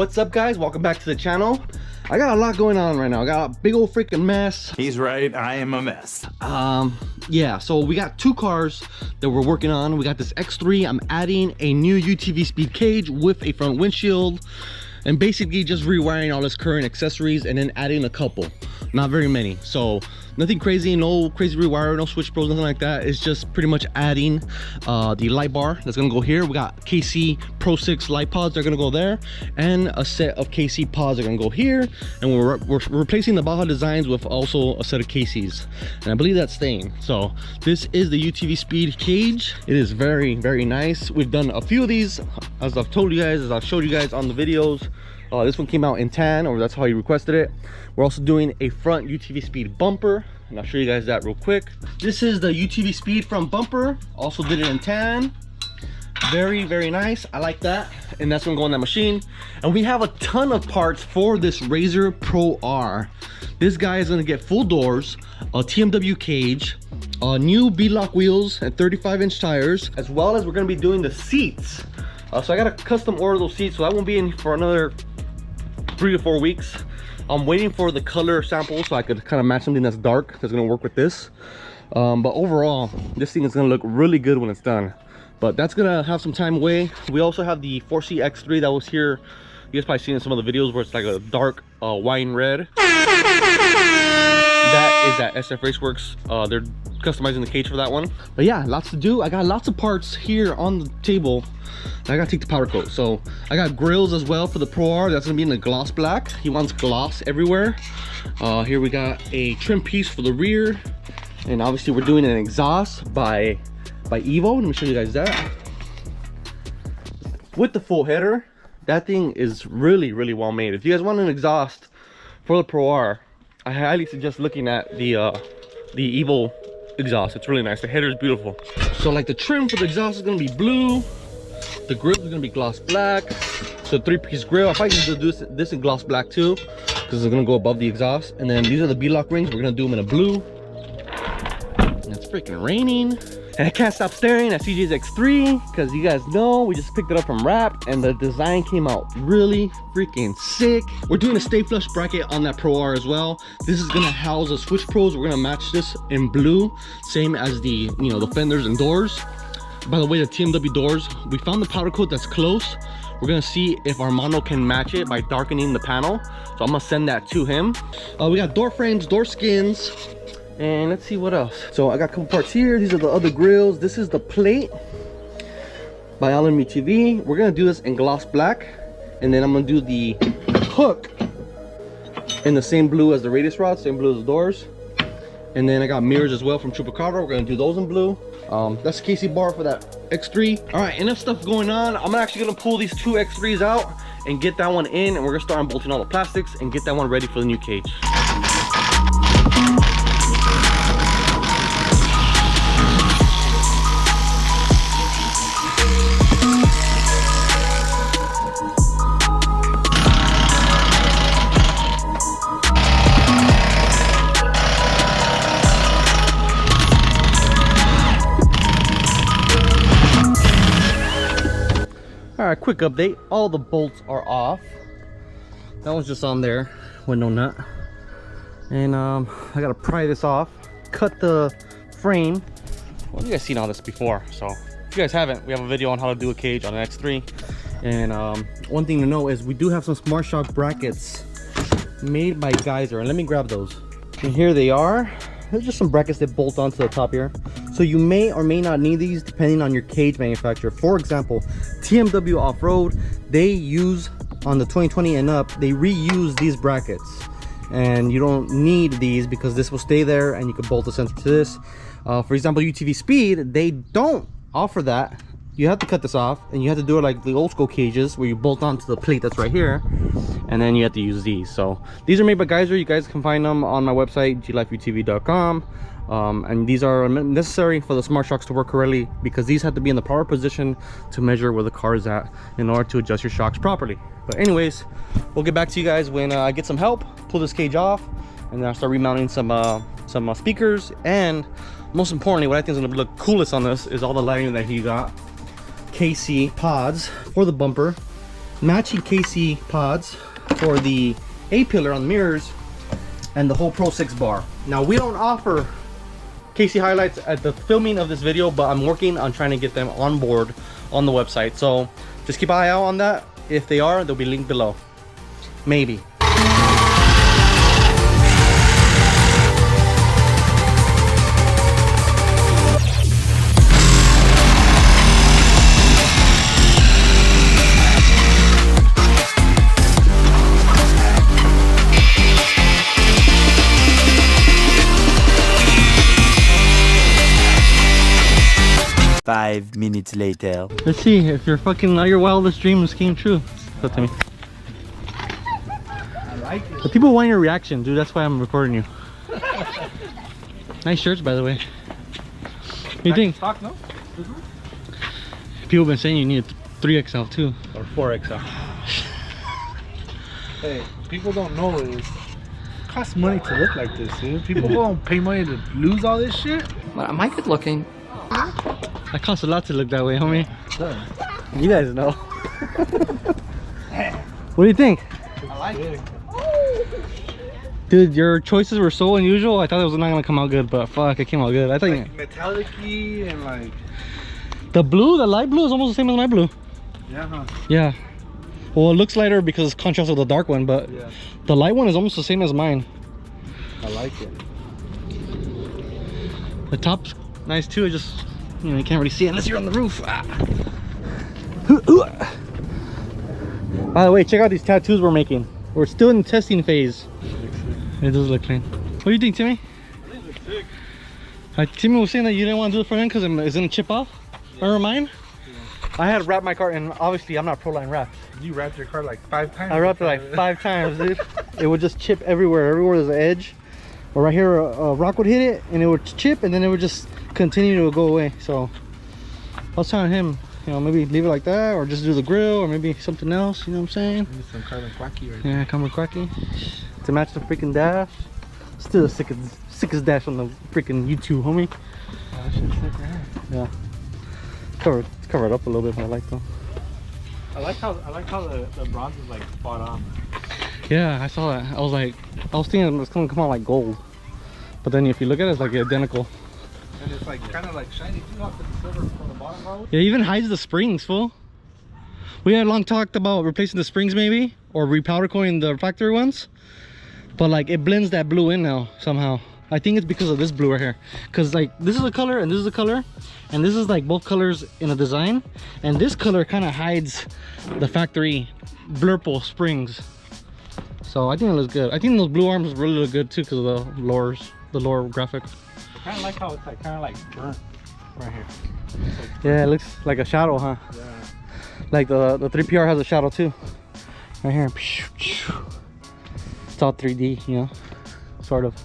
What's up, guys? Welcome back to the channel. I got a lot going on right now. I got a big old freaking mess. He's right, I am a mess. Yeah, so we got two cars that we're working on. We got this X3. I'm adding a new UTV Speed cage with a front windshield, and basically just rewiring all his current accessories and then adding a couple, not very many. So nothing crazy, no crazy rewire, no switch pros, nothing like that. It's just pretty much adding the light bar that's gonna go here. We got KC Pro 6 light pods that are gonna go there, and a set of KC pods that are gonna go here. And we're replacing the Baja designs with also a set of KCs, and I believe that's staying. So this is the UTV Speed cage. It is very, very nice. We've done a few of these, as I've told you guys, as I've showed you guys on the videos. This one came out in tan, or that's how you requested it. We're also doing a front UTV Speed bumper, and I'll show you guys that real quick. This is the UTV Speed front bumper. Also did it in tan. Very, very nice. I like that, and that's gonna go on that machine. And we have a ton of parts for this Razor Pro R. This guy is gonna get full doors, a TMW cage, new beadlock wheels and 35-inch tires, as well as we're gonna be doing the seats. So I gotta custom order those seats, so that won't be in for another 3 to 4 weeks. I'm waiting for the color sample so I could kind of match something that's dark that's gonna work with this. But overall, this thing is gonna look really good when it's done. But that's gonna have some time away. We also have the 4C X3 that was here. You guys probably seen in some of the videos where it's like a dark wine red. That is at SF Raceworks. They're customizing the cage for that one. But yeah, lots to do. I got lots of parts here on the table. I gotta take the powder coat. So I got grills as well for the Pro R. That's gonna be in the gloss black. He wants gloss everywhere. Here we got a trim piece for the rear, and obviously we're doing an exhaust by Evo. Let me show you guys that. With the full header, that thing is really, really well made. If you guys want an exhaust for the Pro R, I highly suggest looking at the Evo exhaust. It's really nice. The header is beautiful. So like the trim for the exhaust is gonna be blue. The grill is gonna be gloss black. So 3-piece grill. I probably can do this in gloss black too, because it's gonna go above the exhaust. And then these are the beadlock rings. We're gonna do them in a blue. And it's freaking raining. And I can't stop staring at CJ's X3, because you guys know we just picked it up from Wrapped, and the design came out really freaking sick. We're doing a stay flush bracket on that Pro R as well. This is gonna house the switch pros. We're gonna match this in blue, same as the, you know, the fenders and doors. By the way, the TMW doors, we found the powder coat that's close. We're gonna see if Armando can match it by darkening the panel. So I'm gonna send that to him. We got door frames, door skins, and let's see what else. So I got a couple parts here. These are the other grills. This is the plate by Allen UTV. We're gonna do this in gloss black, and then I'm gonna do the hook in the same blue as the radius rod, same blue as the doors. And then I got mirrors as well from Chupacabra. We're gonna do those in blue. That's the KC bar for that X3. All right, enough stuff going on. I'm actually gonna pull these two X3s out and get that one in, and we're gonna start unbolting all the plastics and get that one ready for the new cage. All right, quick update. All the bolts are off. That one's just on there with no nut. And I gotta pry this off, cut the frame. Well, you guys seen all this before, so if you guys haven't, we have a video on how to do a cage on an X3. And one thing to know is we do have some Smart Shock brackets made by Geyser, and let me grab those. And here they are. There's just some brackets that bolt onto the top here. So you may or may not need these depending on your cage manufacturer. For example, TMW Off-Road, they use, on the 2020 and up, they reuse these brackets. And you don't need these because this will stay there and you can bolt the sensor to this. For example, UTV Speed, they don't offer that. You have to cut this off, and you have to do it like the old school cages where you bolt onto the plate that's right here, and then you have to use these. So these are made by Geyser. You guys can find them on my website, glifeutv.com. And these are necessary for the Smart Shocks to work correctly, because these have to be in the proper position to measure where the car is at in order to adjust your shocks properly. But anyways, we'll get back to you guys when I get some help, pull this cage off, and then I'll start remounting some speakers. And most importantly, what I think is going to look coolest on this is all the lighting that he got. KC pods for the bumper, matching KC pods for the A-pillar on the mirrors and the whole Pro 6 bar. Now we don't offer KC highlights at the filming of this video, but I'm working on trying to get them on board on the website. So just keep an eye out on that. If they are, they'll be linked below. Maybe. Five minutes later. Let's see if your wildest dreams came true. Go to me. I like it. The people want your reaction, dude. That's why I'm recording you. Nice shirts, by the way. What do you think? Stock, no? People have been saying you need a 3XL too. Or 4XL. Hey, people don't know it costs money to look like this, dude. People don't pay money to lose all this shit. Am I good looking? That costs a lot to look that way, homie. You guys know. What do you think? I like it. Dude, your choices were so unusual. I thought it was not gonna come out good, but fuck, it came out good. I think Like metallic-y and like... the blue, the light blue is almost the same as my blue. Yeah, huh? Yeah. Well, it looks lighter because it's contrast with the dark one, but Yeah. the light one is almost the same as mine. I like it. The top's nice too. It just, you know, you can't really see it unless you're on the roof. Ah. By the way, check out these tattoos we're making. We're still in the testing phase. It does look clean. What do you think, Timmy? Timmy was saying that you didn't want to do it for him because it's gonna chip off. Remember mine? Yeah. I had wrapped my car, and obviously I'm not Proline wrapped. You wrapped your car like 5 times. I wrapped it like 5 times, dude. It would just chip everywhere. Everywhere there's an edge. Or right here, a rock would hit it, and it would chip, and then it would just continue to go away. So I was telling him, you know, maybe leave it like that, or just do the grill, or maybe something else. You know what I'm saying? Need some carbon quacky right Yeah, carbon quacky to match the freaking dash. Still the sickest dash on the freaking YouTube, homie. there. Oh, that shit's sick right here. Yeah, it's covered up a little bit, but I like though. I like how the bronze is like spot on. Yeah, I saw that. I was thinking it's gonna come out like gold, but then if you look at it, it's like identical. And it's like kind of like shiny too off the silver from the bottom probably. It even hides the springs, fool. We had long talked about replacing the springs maybe, or repowder coating the factory ones, but like it blends that blue in now somehow. I think it's because of this blue right here, because like this is a color and this is a color, and this is like both colors in a design, and this color kind of hides the factory blurple springs. So I think it looks good. I think those blue arms really look good too because of the lower graphic. I kind of like how it's like kind of like burnt right here. Yeah, it looks like a shadow, huh? Yeah. Like the 3PR has a shadow too. Right here. It's all 3D, you know, sort of.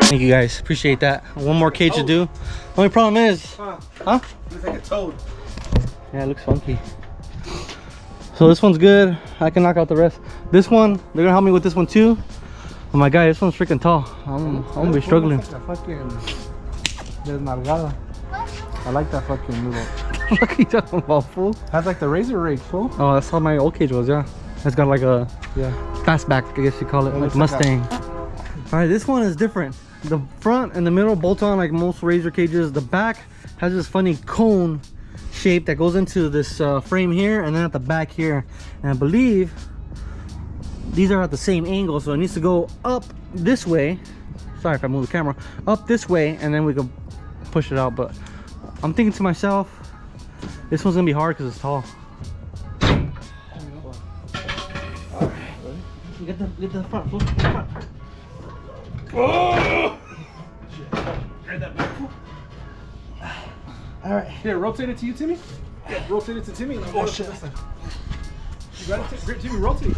Thank you guys, appreciate that. One more cage to do. Only problem is, huh? Looks like a toad. Yeah, it looks funky. So this one's good. I can knock out the rest. This one, they're gonna help me with this one too. Oh my god, this one's freaking tall. I'm gonna be struggling. Like a fucking desnalgada. I like that fucking little. What are you talking about, fool? Has like the razor rake, fool. Oh, that's how my old cage was, yeah. It's got like a fastback, I guess you call it, like Mustang. All right, this one is different. The front and the middle bolt on like most razor cages. The back has this funny cone shape that goes into this frame here, and then at the back here. And I believe these are at the same angle, so it needs to go up this way. Sorry if I move the camera. Up this way, and then we can push it out. But I'm thinking to myself, this one's gonna be hard because it's tall. Get the front, foot, front. Oh! All right. Here, rotate it to you, Timmy. Yeah, rotate it to Timmy. And I'll shit. You got it, Timmy. Rotate.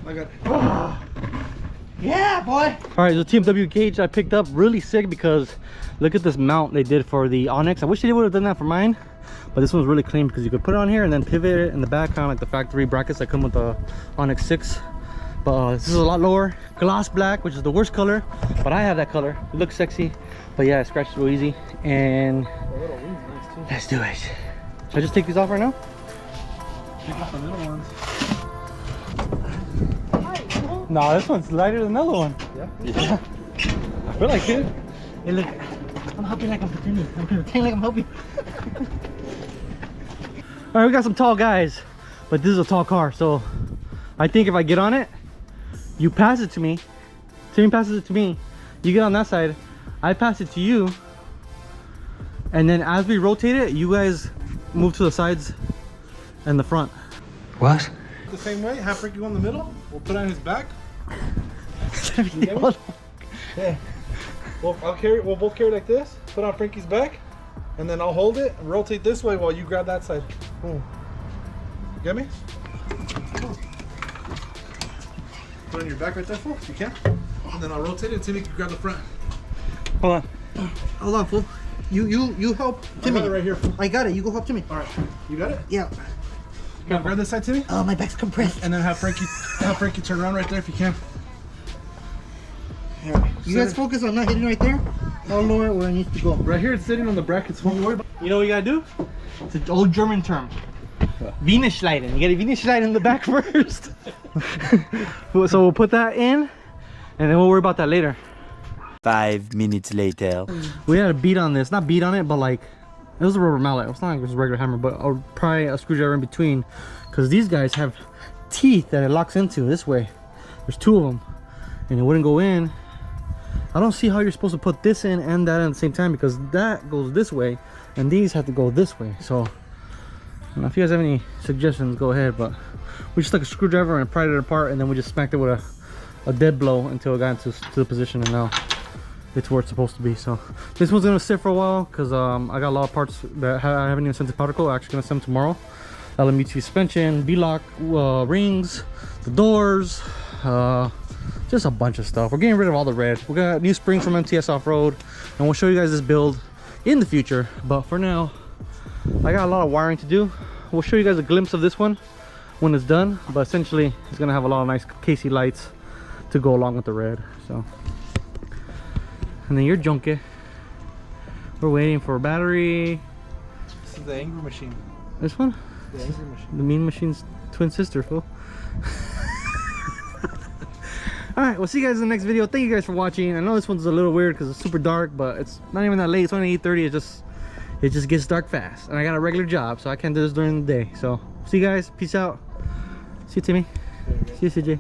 I got it. Yeah, boy. All right, the TMW cage I picked up really sick because look at this mount they did for the Onyx. I wish they would have done that for mine, but this one's really clean because you could put it on here and then pivot it in the back, kind of like the factory brackets that come with the Onyx 6. But this is a lot lower, gloss black, which is the worst color, but I have that color. It looks sexy, but yeah, it scratches real easy. And let's do it. Should I just take these off right now? Take off the little ones. No, this one's lighter than the other one. Yeah. I feel like it. Hey, look, I'm helping like I'm pretending. I'm pretending like I'm helping. All right, we got some tall guys, but this is a tall car, so I think if I get on it, you pass it to me. Timmy passes it to me. You get on that side. I pass it to you. And then as we rotate it, you guys move to the sides and the front. What? The same way, have Frankie go in the middle. We'll put on his back. Yeah. We'll both carry like this. Put on Frankie's back, and then I'll hold it and rotate this way while you grab that side. Boom. You get me? Put on your back right there, fool. You can. And then I'll rotate it and Timmy can grab the front. Hold on. Hold on, fool. You help Timmy. I got it right here, fool. I got it. You go help Timmy. All right. You got it? Yeah. Now grab this side, Timmy. Oh, my back's compressed. And then have Frankie turn around right there if you can. You guys focus on not hitting right there. I'll lower it where it needs to go. Right here, it's sitting on the brackets. Won't worry about. You know what you gotta do? It's an old German term. Venus sliding. You gotta Venus slide in the back first. So we'll put that in, and then we'll worry about that later. 5 minutes later. We had a beat on this, not beat on it, but like it was a rubber mallet. It's not like it was a regular hammer, but I'll probably a screwdriver in between, because these guys have teeth that it locks into this way. There's 2 of them, and it wouldn't go in. I don't see how you're supposed to put this in and that in at the same time, because that goes this way and these have to go this way. So I don't know, if you guys have any suggestions, go ahead. But we just took a screwdriver and pried it apart, and then we just smacked it with a dead blow until it got into the position, and now it's where it's supposed to be. So this one's gonna sit for a while because I got a lot of parts that I haven't even sent to powder coat. I'm actually gonna send them tomorrow. LMUT suspension, B-lock rings, the doors, just a bunch of stuff. We're getting rid of all the red. We got new springs from MTS Off-Road, and we'll show you guys this build in the future. But for now, I got a lot of wiring to do. We'll show you guys a glimpse of this one when it's done, but essentially it's gonna have a lot of nice KC lights to go along with the red. So, and then your junkie, we're waiting for a battery. This is the angry machine. This one? The angry machine. The mean machine's twin sister, fool. Alright, we'll see you guys in the next video. Thank you guys for watching. I know this one's a little weird because it's super dark, but it's not even that late. It's only 8:30. It just gets dark fast, and I got a regular job, so I can't do this during the day. So see you guys. Peace out. See you, Timmy. See you, CJ.